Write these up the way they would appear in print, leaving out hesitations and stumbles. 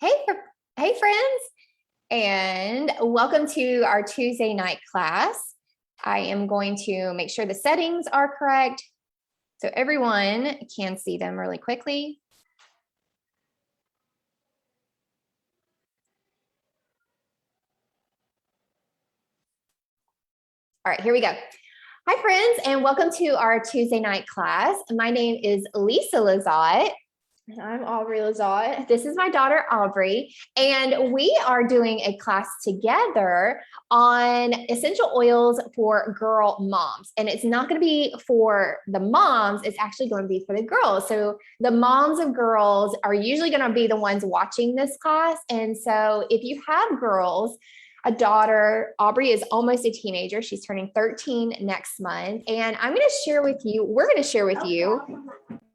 Hey, hey friends, and welcome to our Tuesday night class. I am going to make sure the settings are correct so everyone can see them really quickly. All right, here we go. Hi friends, and welcome to our Tuesday night class. My name is Lizotte. And I'm Aubrey Lizotte. This is my daughter, Aubrey, and we are doing a class together on essential oils for girl moms. And it's not going to be for the moms, it's actually going to be for the girls. So the moms of girls are usually going to be the ones watching this class. And so if you have girls, a daughter, Aubrey is almost a teenager. She's turning 13 next month. And I'm going to share with you, we're going to share with you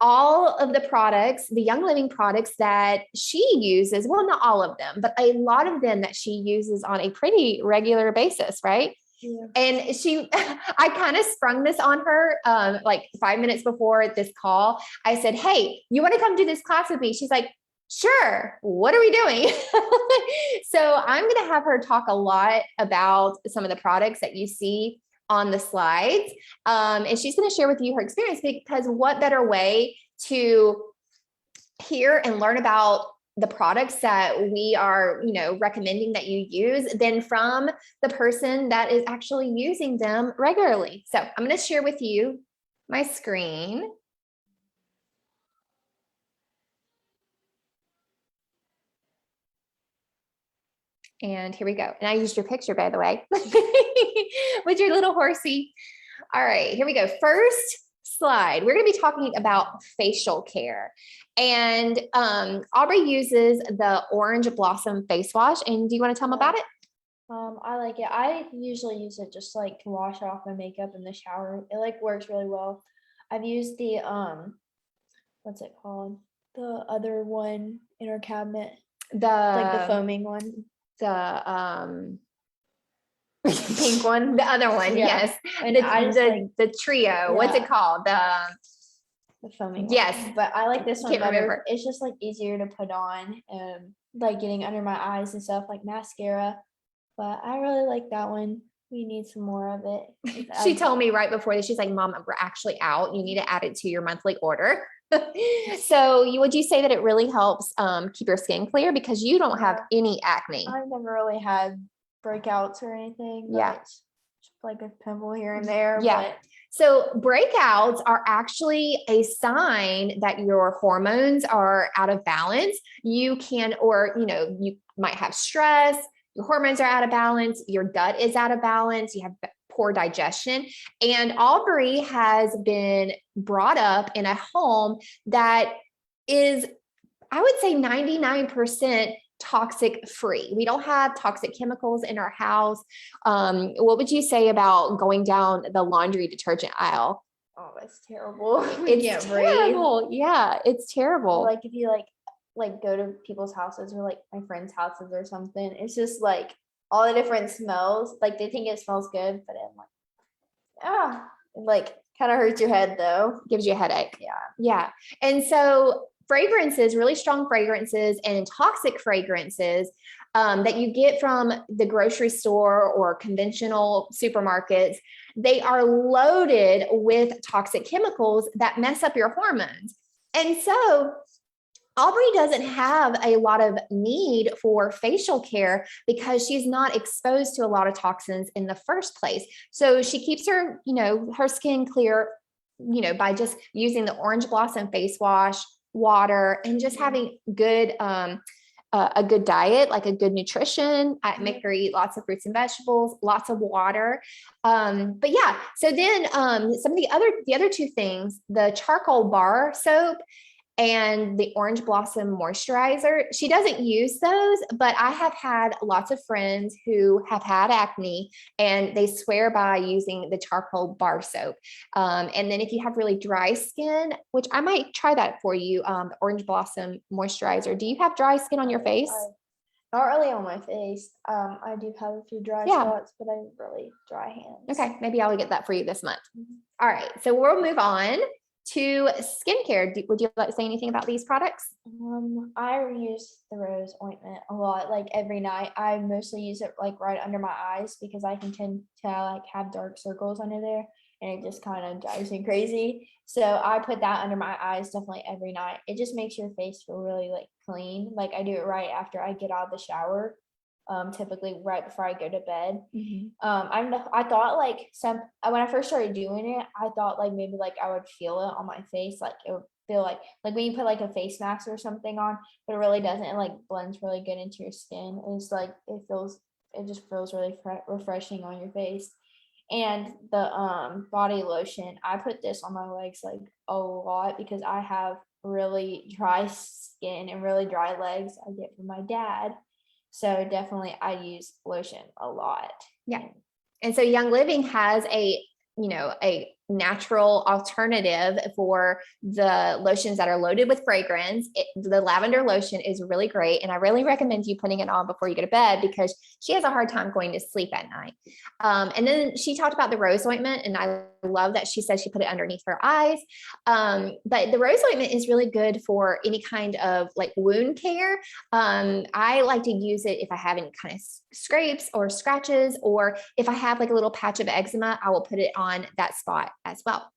all of the products, the Young Living products that she uses. Well, not all of them, but a lot of them that she uses on a pretty regular basis, right? Yeah. And I kind of sprung this on her like 5 minutes before this call. I said, hey, you want to come do this class with me? She's like, sure. What are we doing? So I'm going to have her talk a lot about some of the products that you see on the slides. And she's going to share with you her experience, because what better way to hear and learn about the products that we are, recommending that you use than from the person that is actually using them regularly. So I'm going to share with you my screen. And here we go. And I used your picture, by the way, with your little horsey. All right, here we go. First slide. We're going to be talking about facial care. And Aubrey uses the Orange Blossom face wash. And do you want to tell them about it? I like it. I usually use it just like to wash off my makeup in the shower. It like works really well. I've used the what's it called? The other one in our cabinet. The foaming one. The pink one, the other one, yeah. Yes. And the trio. Yeah. What's it called? The foaming one. Yes. But I like this one better. Remember. It's just like easier to put on, like getting under my eyes and stuff, like mascara. But I really like that one. We need some more of it. She told me right before this, she's like, Mom, we're actually out. You need to add it to your monthly order. So would you say that it really helps keep your skin clear, because you don't have any acne? I've never really had breakouts or anything. Yeah. Just like a pimple here and there. Yeah. But so breakouts are actually a sign that your hormones are out of balance. You can, or, you might have stress, your hormones are out of balance, your gut is out of balance, you have poor digestion. And Aubrey has been brought up in a home that is, I would say, 99% toxic free. We don't have toxic chemicals in our house. What would you say about going down the laundry detergent aisle? Oh, it's terrible. It's terrible. Yeah, it's terrible. Like if you like go to people's houses or like my friends' houses or something, it's just like all the different smells. Like they think it smells good, but it like kind of hurts your head though. Gives you a headache. Yeah. Yeah. And so fragrances, really strong fragrances and toxic fragrances that you get from the grocery store or conventional supermarkets, they are loaded with toxic chemicals that mess up your hormones. And so Aubrey doesn't have a lot of need for facial care because she's not exposed to a lot of toxins in the first place. So she keeps her, her skin clear, by just using the Orange Blossom face wash, water, and just having good, a good diet, like a good nutrition. I make her eat lots of fruits and vegetables, lots of water. But yeah, so then some of the other two things, the charcoal bar soap and the Orange Blossom moisturizer. She doesn't use those, but I have had lots of friends who have had acne and they swear by using the charcoal bar soap. And then if you have really dry skin, which I might try that for you, the Orange Blossom moisturizer. Do you have dry skin on your face? Not really on my face. I do have a few dry spots, but I have really dry hands. Okay, maybe I'll get that for you this month. All right, so we'll move on to skincare. Would you like to say anything about these products? I use the rose ointment a lot, like every night. I mostly use it like right under my eyes because I can tend to like have dark circles under there and it just kind of drives me crazy. So I put that under my eyes definitely every night. It just makes your face feel really like clean. Like I do it right after I get out of the shower, typically right before I go to bed. I thought like when I first started doing it, I thought like maybe like I would feel it on my face, like it would feel like when you put like a face mask or something on, but it really doesn't. It like blends really good into your skin. It's like it just feels really refreshing on your face. And the body lotion, I put this on my legs like a lot because I have really dry skin and really dry legs I get from my dad. So definitely I use lotion a lot. Yeah. And so Young Living has a natural alternative for the lotions that are loaded with fragrance. The lavender lotion is really great. And I really recommend you putting it on before you go to bed because she has a hard time going to sleep at night. And then she talked about the rose ointment, and I love that she said she put it underneath her eyes. But the rose ointment is really good for any kind of like wound care. I like to use it if I have any kind of scrapes or scratches, or if I have like a little patch of eczema, I will put it on that spot as well.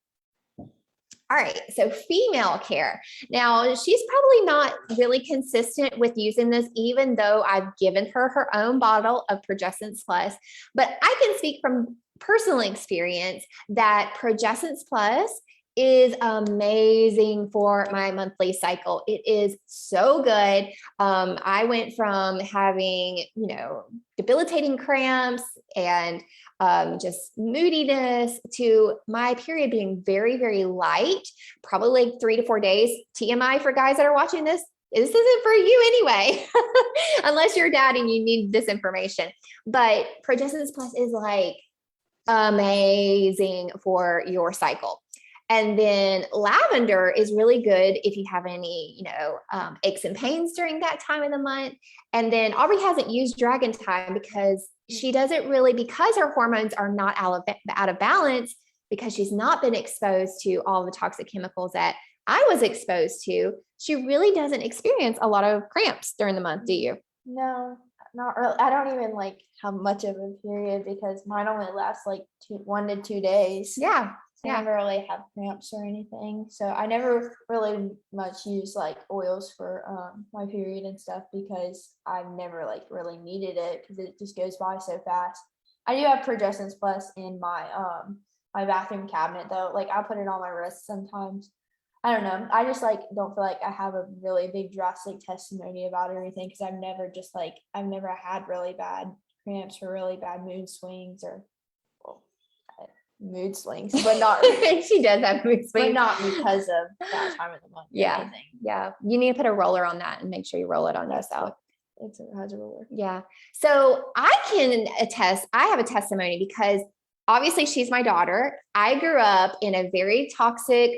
All right, so female care. Now, she's probably not really consistent with using this, even though I've given her her own bottle of Progessence Plus. But I can speak from personal experience that Progessence Plus is amazing for my monthly cycle. It is so good. I went from having, debilitating cramps and just moodiness to my period being very, very light, probably like 3 to 4 days. TMI for guys that are watching this. This isn't for you anyway, unless you're a dad and you need this information. But Progessence Plus is like amazing for your cycle. And then lavender is really good if you have any, aches and pains during that time of the month. And then Aubrey hasn't used Dragon Time because she doesn't really, because her hormones are not out of balance, because she's not been exposed to all the toxic chemicals that I was exposed to. She really doesn't experience a lot of cramps during the month, do you? No, not really. I don't even like have much of a period because mine only lasts like 1 to 2 days. Yeah. I never really have cramps or anything. So I never really much use like oils for my period and stuff because I've never like really needed it because it just goes by so fast. I do have Progessence Plus in my my bathroom cabinet though. Like I'll put it on my wrist sometimes. I don't know. I just like don't feel like I have a really big drastic testimony about it or anything because I've never had really bad cramps or really bad mood swings or mood swings, but not she does have mood swings, but not because of that time of the month. Yeah. Yeah. You need to put a roller on that and make sure you roll it on yourself. It has a roller. Yeah. So I can attest, I have a testimony because obviously she's my daughter. I grew up in a very toxic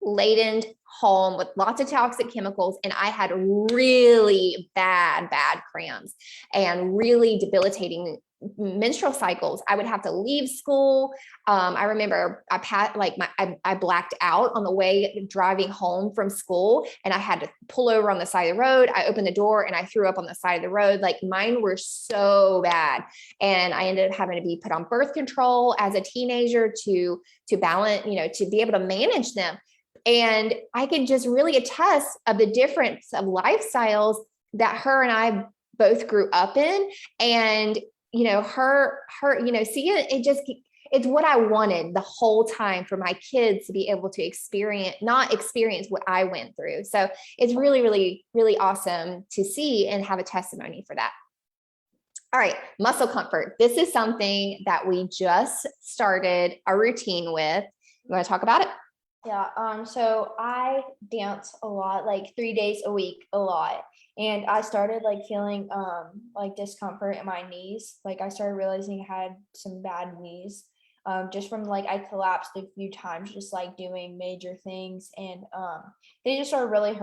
laden home with lots of toxic chemicals, and I had really bad cramps and really debilitating menstrual cycles. I would have to leave school. I remember I blacked out on the way driving home from school, and I had to pull over on the side of the road. I opened the door and I threw up on the side of the road. Like mine were so bad, and I ended up having to be put on birth control as a teenager to balance, to be able to manage them. And I can just really attest of the difference of lifestyles that her and I both grew up in. And her, seeing it's what I wanted the whole time for my kids to be able to not experience what I went through. So it's really, really, really awesome to see and have a testimony for that. All right, muscle comfort. This is something that we just started a routine with. You want to talk about it? Yeah. So I dance a lot, like 3 days a week, a lot. And I started like feeling like discomfort in my knees. Like I started realizing I had some bad knees. Just from like I collapsed a few times just like doing major things, and they just started really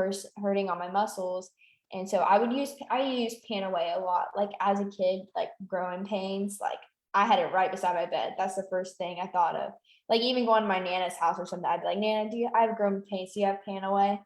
hurting on my muscles. And so I use Panaway a lot, like as a kid, like growing pains, like I had it right beside my bed. That's the first thing I thought of. Like even going to my Nana's house or something, I'd be like, Nana, I have growing pains? Do you have pan away?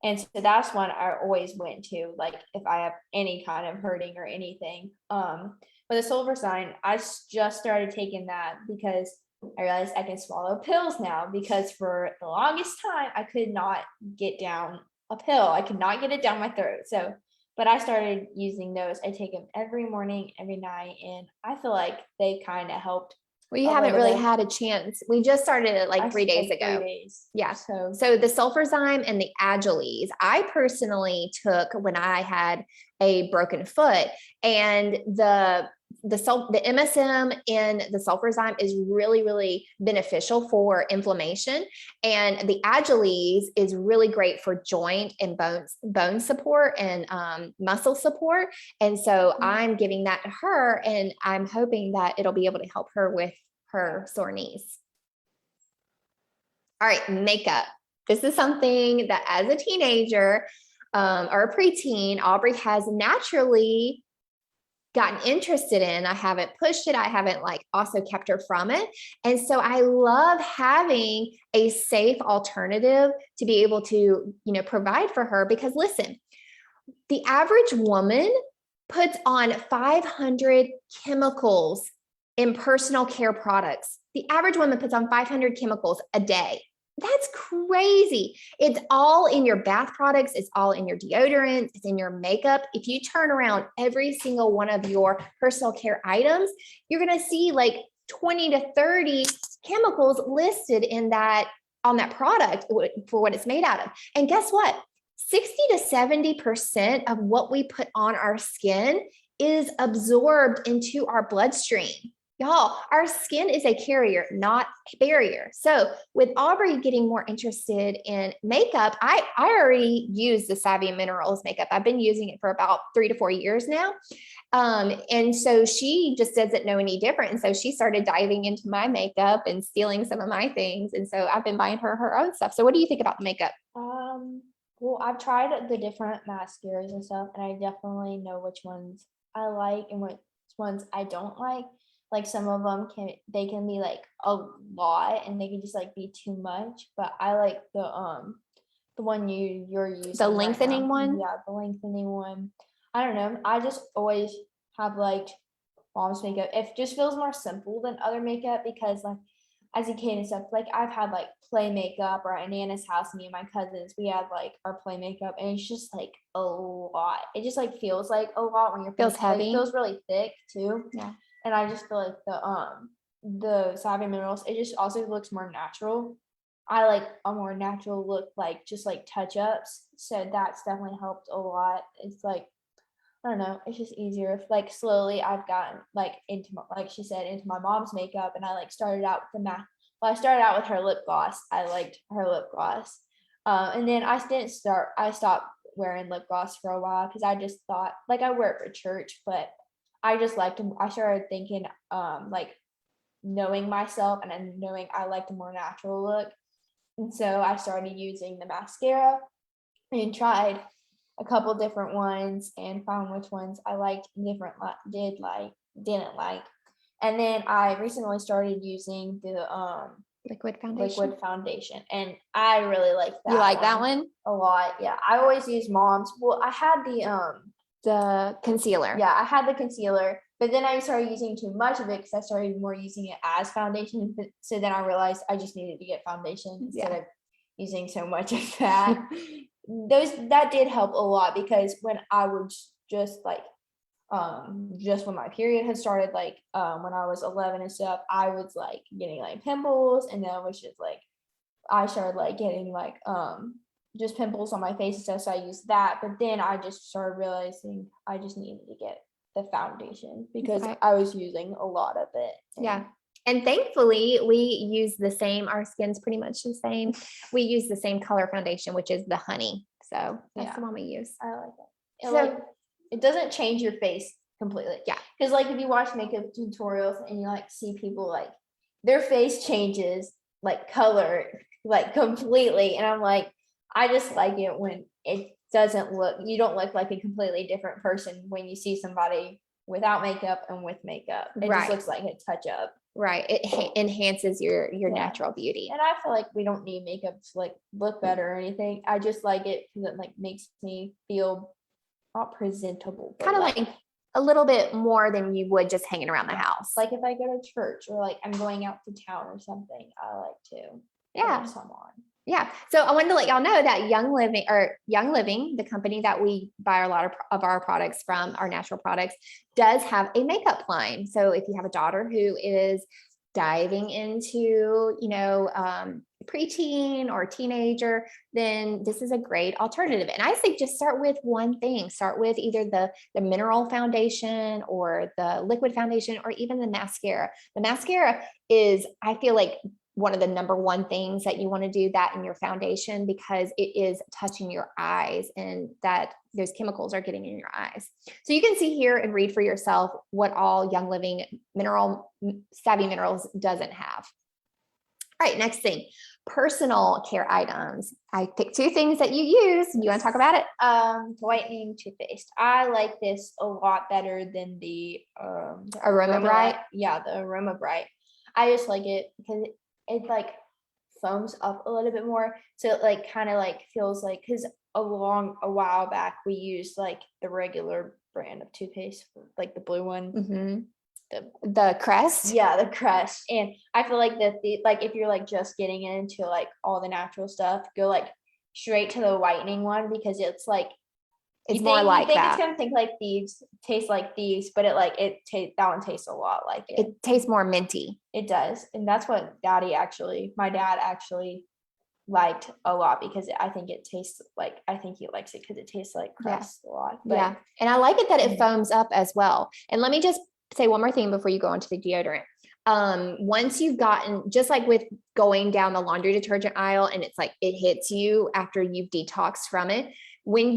And so that's one I always went to, like if I have any kind of hurting or anything. But the sulfur sign, I just started taking that because I realized I can swallow pills now, because for the longest time I could not get down a pill. I could not get it down my throat. So, but I started using those. I take them every morning, every night, and I feel like they kind of helped. Well, you a haven't little really bit. had a chance. We just started it like I 3 days like ago. 3 days. Yeah. So the sulfurzyme and the Agiles, I personally took when I had a broken foot, and the MSM in the sulfurzyme is really, really beneficial for inflammation. And the Agiles is really great for joint and bone support and muscle support. And so I'm giving that to her, and I'm hoping that it'll be able to help her with her sore knees. All right, makeup. This is something that as a teenager or a preteen, Aubrey has naturally gotten interested in. I haven't pushed it. I haven't like also kept her from it. And so I love having a safe alternative to be able to, provide for her, because listen, the average woman puts on 500 chemicals in personal care products. The average woman puts on 500 chemicals a day. That's crazy. It's all in your bath products. It's all in your deodorants. It's in your makeup. If you turn around every single one of your personal care items, you're going to see like 20 to 30 chemicals listed in that, on that product for what it's made out of. And guess what? 60 to 70% of what we put on our skin is absorbed into our bloodstream. Y'all, our skin is a carrier, not a barrier. So with Aubrey getting more interested in makeup, I already use the Savvy Minerals makeup. I've been using it for about 3 to 4 years now. And so she just doesn't know any different. And so she started diving into my makeup and stealing some of my things. And so I've been buying her own stuff. So what do you think about the makeup? Well, I've tried the different mascaras and stuff, and I definitely know which ones I like and which ones I don't like. Like some of them can be like a lot, and they can just like be too much. But I like the one you're using. The lengthening right one? Yeah, the lengthening one. I don't know. I just always have liked mom's makeup. It just feels more simple than other makeup, because like as a kid and stuff, like I've had like play makeup, or at Nana's house, me and my cousins, we had like our play makeup, and it's just like a lot. It just like feels like a lot when you're Feels heavy. It feels really thick too. Yeah. And I just feel like the Savvy Minerals, it just also looks more natural. I like a more natural look, like just like touch ups. So that's definitely helped a lot. It's like, I don't know, it's just easier. Like slowly I've gotten like into like she said, into my mom's makeup, and I like started out with I started out with her lip gloss. I liked her lip gloss. And then I stopped wearing lip gloss for a while, because I just thought, like, I wear it for church, but I just liked them. I started thinking, like knowing myself and then knowing I liked a more natural look. And so I started using the mascara and tried a couple different ones and found which ones I liked and didn't like. And then I recently started using the Liquid foundation. And I really like that. You like that one? A lot. Yeah. I always use mom's. Well, I had the concealer. Yeah, I had the concealer, but then I started using too much of it, because I started more using it as foundation. So then I realized I just needed to get foundation instead of using so much of that. That did help a lot, because when I was just like just when my period had started, like when I was 11 and stuff, I was like getting like pimples, and then it was just like I started like getting like just pimples on my face and stuff. So I used that, but then I just started realizing I just needed to get the foundation, because I was using a lot of it. Yeah. And thankfully we use the same, our skin's pretty much the same. We use the same color foundation, which is the honey. So that's the one we use. I like it. It doesn't change your face completely. Yeah. Because like if you watch makeup tutorials and you like see people like their face changes like color like completely. And I'm like, I just like it when it doesn't look, you don't look like a completely different person when you see somebody without makeup and with makeup. It Right. just looks like a touch up. Right. It enhances your Yeah. natural beauty. And I feel like we don't need makeup to like look better or anything. I just like it because it like makes me feel not presentable, but Kind of like a little bit more than you would just hanging around the house. like if I go to church or like I'm going out to town or something, I like to put some on. Yeah. So I wanted to let y'all know that Young Living, the company that we buy a lot of our products from, our natural products, does have a makeup line. So if you have a daughter who is diving into, preteen or teenager, then this is a great alternative. And I say just start with one thing. Start with either the mineral foundation or the liquid foundation or even the mascara. The mascara is, I feel like, one of the number one things that you want to do that in your foundation, because it is touching your eyes and that those chemicals are getting in your eyes. So you can see here and read for yourself what all Young Living Savvy Minerals doesn't have. All right, next thing, personal care items. I picked two things that you use. You want to talk about it? Whitening toothpaste. I like this a lot better than the Aroma Bright. Yeah, the Aroma Bright. I just like it because it like foams up a little bit more. So it like kind of like feels like, because a while back we used like the regular brand of toothpaste, like the blue one. Mm-hmm. The Crest. Yeah, the Crest. And I feel like that like if you're like just getting into like all the natural stuff, go like straight to the whitening one, because it's like it's more like that. It's gonna taste like thieves, but that one tastes a lot like it. It tastes more minty. It does, and that's what my dad actually liked a lot, because I think it tastes like, I think he likes it because it tastes like Crest a lot. But, and I like it that it foams up as well. And let me just say one more thing before you go into the deodorant. Once you've gotten, just like with going down the laundry detergent aisle, and it's like it hits you after you've detoxed from it. Once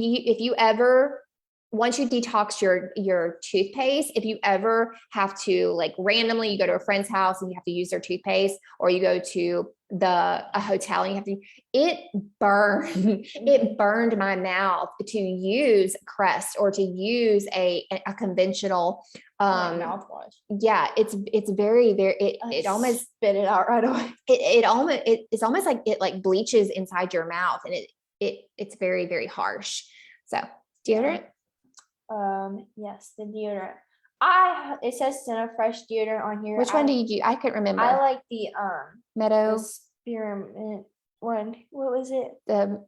you detox your toothpaste, if you ever have to like randomly, you go to a friend's house and you have to use their toothpaste, or you go to a hotel and you have to, it burned my mouth to use Crest or to use a conventional mouthwash. Yeah, it's very, very, it almost spit it out right away. It's almost like it like bleaches inside your mouth, and it's very, very harsh. So deodorant. Yes, the deodorant. It says Senna Fresh deodorant on here. Which one do you use? I couldn't remember. I like the Meadow. The spearmint one. What was it? The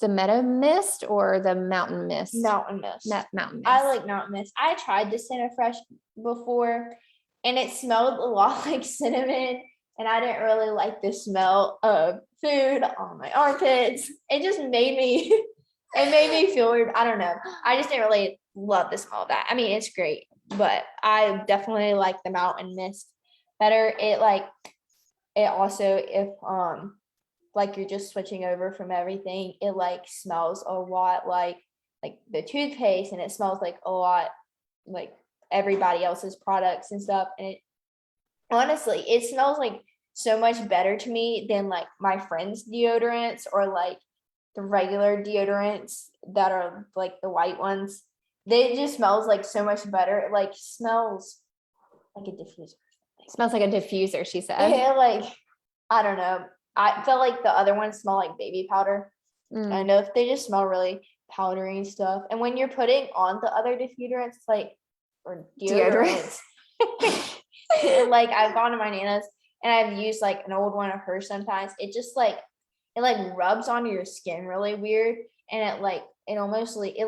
Meadow Mist or the Mountain Mist? Mountain Mist. Mountain Mist. I like Mountain Mist. I tried the Senna Fresh before, and it smelled a lot like cinnamon, and I didn't really like the smell of food on my armpits. It just made me. It made me feel weird. I don't know. I just didn't really love the smell of that. I mean, it's great, but I definitely like the Mountain Mist better. It also, if like you're just switching over from everything, it like smells a lot like the toothpaste, and it smells like a lot like everybody else's products and stuff. And honestly, it smells like so much better to me than like my friends' deodorants or like the regular deodorants that are like the white ones. They just smells like so much better. It like smells like a diffuser. Smells like a diffuser, she said. Yeah, like I don't know. I felt like the other ones smell like baby powder. I know if they just smell really powdery and stuff. And when you're putting on the other diffusers, or deodorants, like I've gone to my Nana's and I've used like an old one of hers sometimes. It just it rubs onto your skin really weird, and it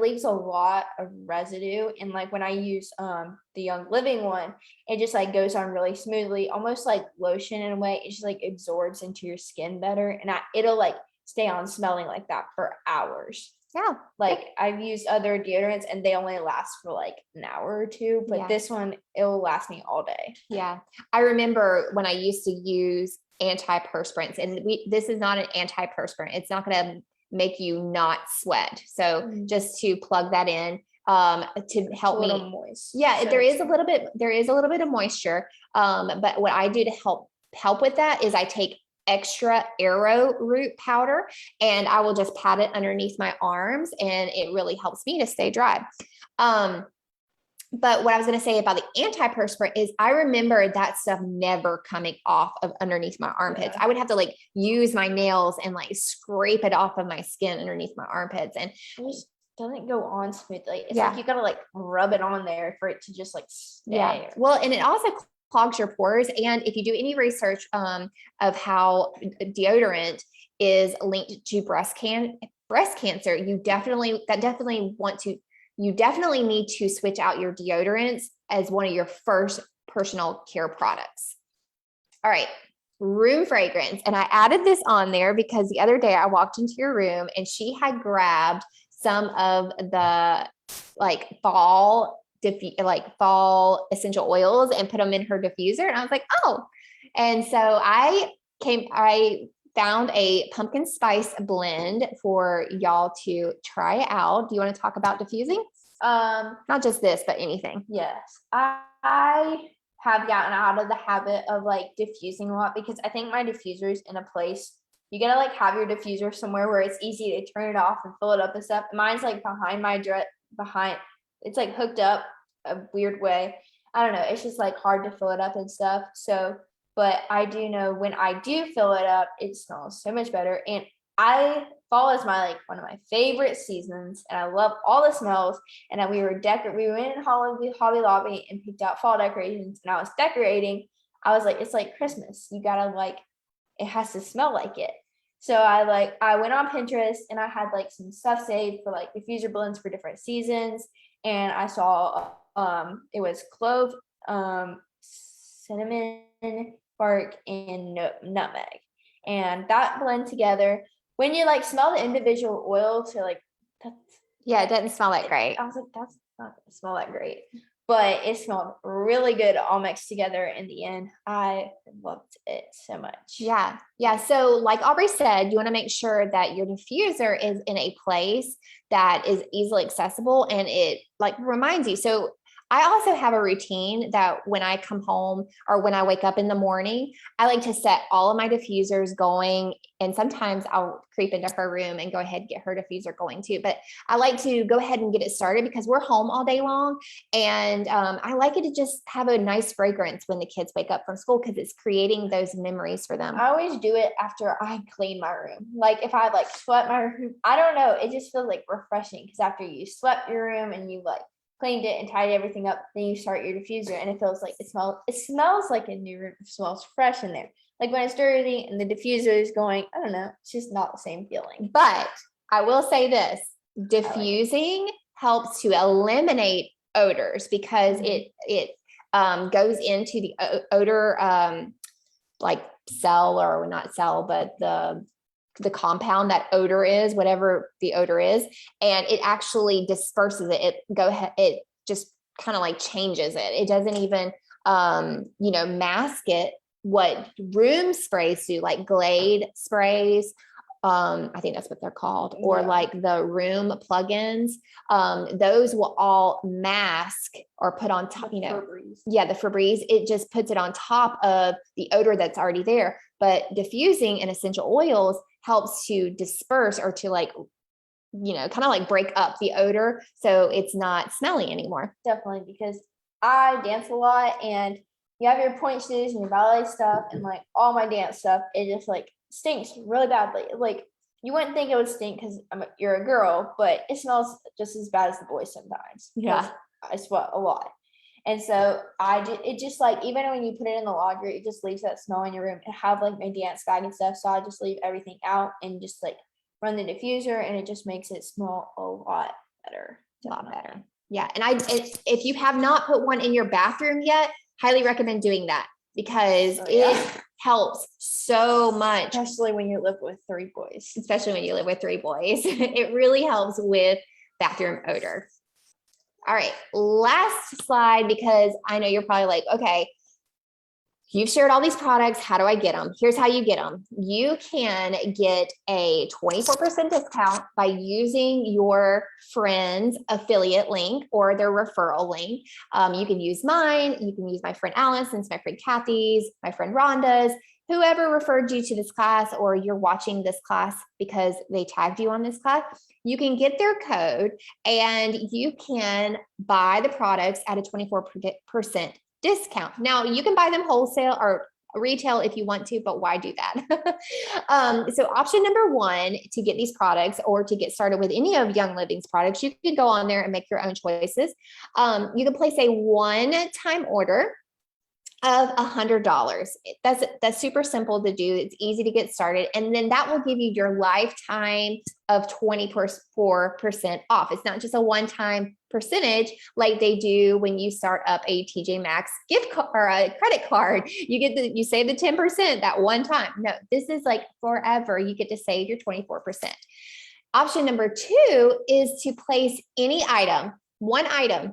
leaves a lot of residue. And like when I use the Young Living one, it just like goes on really smoothly, almost like lotion in a way. It just like absorbs into your skin better, and it'll like stay on smelling like that for hours. Yeah. Like I've used other deodorants and they only last for like an hour or two, but this one, it will last me all day. Yeah. I remember when I used to use antiperspirants, and this is not an antiperspirant. It's not going to make you not sweat. So just to plug that in, to help me. Moist. Yeah, there is a little bit of moisture. But what I do to help with that is I take extra arrowroot powder and I will just pat it underneath my arms, and it really helps me to stay dry. But what I was going to say about the antiperspirant is I remember that stuff never coming off of underneath my armpits. Yeah. I would have to like use my nails and like scrape it off of my skin underneath my armpits. And It just doesn't go on smoothly. It's Yeah. like you gotta like rub it on there for it to just like stay. yeah, well, and it also clogs your pores. And if you do any research of how deodorant is linked to breast cancer, you definitely need to switch out your deodorants as one of your first personal care products. All right, room fragrance. And I added this on there because the other day I walked into your room and she had grabbed some of the like fall essential oils and put them in her diffuser. And I was like, oh. And so I found a pumpkin spice blend for y'all to try out. Do you want to talk about diffusing? Not just this, but anything. Yes. I have gotten out of the habit of like diffusing a lot because I think my diffuser is in a place. You gotta like have your diffuser somewhere where it's easy to turn it off and fill it up and stuff. Mine's like behind my it's like hooked up a weird way. I don't know. It's just like hard to fill it up and stuff. So, but I do know when I do fill it up, it smells so much better. And fall is my like one of my favorite seasons, and I love all the smells. And we went in Hobby Lobby and picked out fall decorations, and I was decorating. I was like, it's like Christmas. You gotta like, it has to smell like it. So I went on Pinterest and I had like some stuff saved for like diffuser blends for different seasons. And I saw it was clove, cinnamon bark, and nutmeg. And that blend together, when you like smell the individual oils, you're like, it doesn't smell that great. I was like, that's not gonna smell that great. But it smelled really good all mixed together in the end. I loved it so much. Yeah. So like Aubrey said, you want to make sure that your diffuser is in a place that is easily accessible and it like reminds you. So I also have a routine that when I come home or when I wake up in the morning, I like to set all of my diffusers going. And sometimes I'll creep into her room and go ahead and get her diffuser going too. But I like to go ahead and get it started because we're home all day long. And I like it to just have a nice fragrance when the kids wake up from school because it's creating those memories for them. I always do it after I clean my room. Like if I like swept my room, I don't know, it just feels like refreshing because after you swept your room and you like cleaned it and tidied everything up, then you start your diffuser and it feels like it smells like a new room. It smells fresh in there. Like when it's dirty and the diffuser is going, I don't know, it's just not the same feeling. But I will say this, diffusing helps to eliminate odors because it goes into the odor like cell, or not cell, but the compound that odor is, whatever the odor is, and it actually disperses it. It just kind of like changes it. It doesn't even mask it. What room sprays do, like Glade sprays, I think that's what they're called, or like the room plugins, those will all mask or put on top, the Febreze. It just puts it on top of the odor that's already there. But diffusing and essential oils helps to disperse or to like, kind of like break up the odor so it's not smelly anymore. Definitely, because I dance a lot and you have your point shoes and your ballet stuff and like all my dance stuff, it just like stinks really badly. Like you wouldn't think it would stink because you're a girl, but it smells just as bad as the boys sometimes. Yeah, I sweat a lot. And so it just like, even when you put it in the laundry, it just leaves that smell in your room. And have like my dance bag and stuff. So I just leave everything out and just like run the diffuser, and it just makes it smell a lot better. Yeah. And if you have not put one in your bathroom yet, highly recommend doing that because it helps so much. Especially when you live with three boys. It really helps with bathroom odor. All right, last slide, because I know you're probably like, okay, you've shared all these products. How do I get them? Here's how you get them. You can get a 24% discount by using your friend's affiliate link or their referral link. You can use mine. You can use my friend Allison's, my friend Kathy's, my friend Rhonda's, whoever referred you to this class, or you're watching this class because they tagged you on this class. you can get their code and you can buy the products at a 24% discount. Now you can buy them wholesale or retail if you want to, but why do that? So option number one to get these products or to get started with any of Young Living's products, you can go on there and make your own choices. You can place a one-time order of $100. That's super simple to do. It's easy to get started. And then that will give you your lifetime of 24% off. It's not just a one-time percentage like they do when you start up a TJ Maxx gift card or a credit card. You save the 10% that one time. No, this is like forever. You get to save your 24%. Option number two is to place any item, one item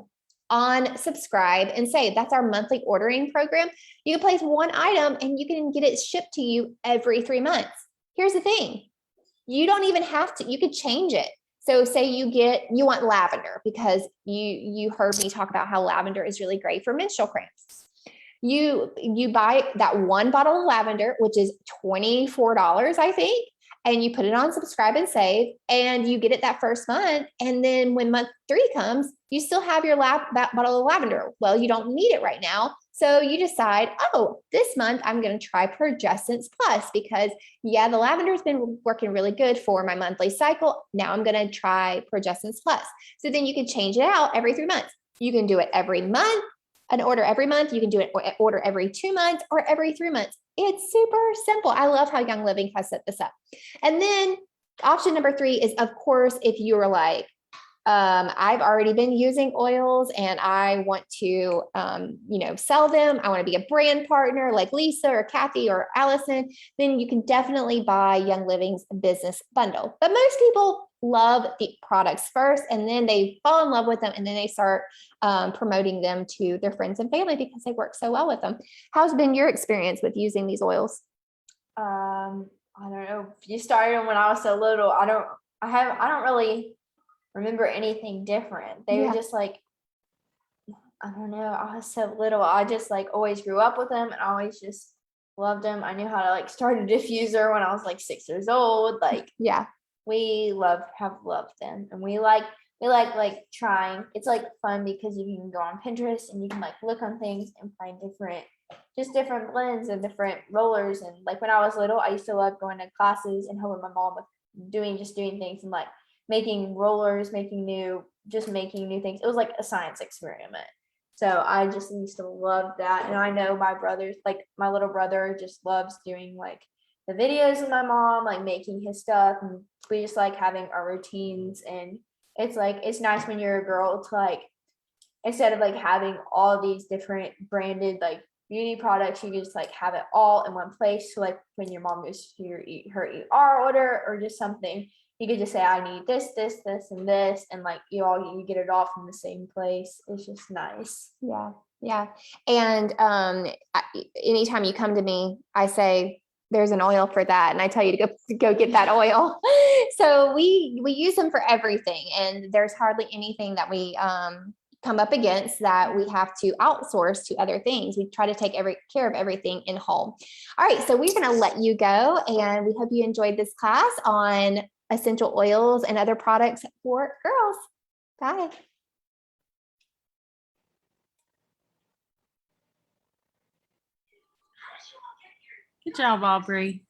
on subscribe and save. That's our monthly ordering program. You can place one item and you can get it shipped to you every 3 months. Here's the thing. You don't even have to, you could change it. So say you want lavender because you heard me talk about how lavender is really great for menstrual cramps. You buy that one bottle of lavender, which is $24, I think, and you put it on subscribe and save, and you get it that first month. And then when month 3 comes, you still have your that bottle of lavender. Well, you don't need it right now. So you decide, oh, this month I'm going to try Progestence Plus because yeah, the lavender has been working really good for my monthly cycle. Now I'm going to try Progestence Plus. So then you can change it out every 3 months. You can do it every month, an order every month. You can do it order every 2 months or every 3 months. It's super simple. I love how Young Living has set this up. And then option number 3 is, of course, if you were like, I've already been using oils and I want to, sell them. I want to be a brand partner like Lisa or Kathy or Allison, then you can definitely buy Young Living's business bundle. But most people love the products first and then they fall in love with them and then they start promoting them to their friends and family because they work so well with them. How's been your experience with using these oils? I don't know. You started them when I was so little. I don't really remember anything different. They were just like, I don't know. I was so little. I just like always grew up with them and I always just loved them. I knew how to like start a diffuser when I was like 6 years old. Like, yeah, we have loved them, and we like trying. It's like fun because you can go on Pinterest and you can like look on things and find different blends and different rollers. And like when I was little, I used to love going to classes and helping my mom with doing things and like making rollers, making new things. It was like a science experiment. So I just used to love that. And I know my brothers, like my little brother just loves doing like the videos with my mom, like making his stuff. And we just like having our routines. And it's nice when you're a girl to like, instead of like having all these different branded like beauty products, you can just like have it all in one place. So like when your mom goes to her ER order or just something, you could just say, I need this, this, this, and this. And like you get it all from the same place. It's just nice. Yeah. Yeah. And anytime you come to me, I say, there's an oil for that. And I tell you to go get that oil. So we use them for everything. And there's hardly anything that we come up against that we have to outsource to other things. We try to take care of everything in home. All right. So we're going to let you go. And we hope you enjoyed this class on essential oils and other products for girls. Bye. Good job, Aubrey.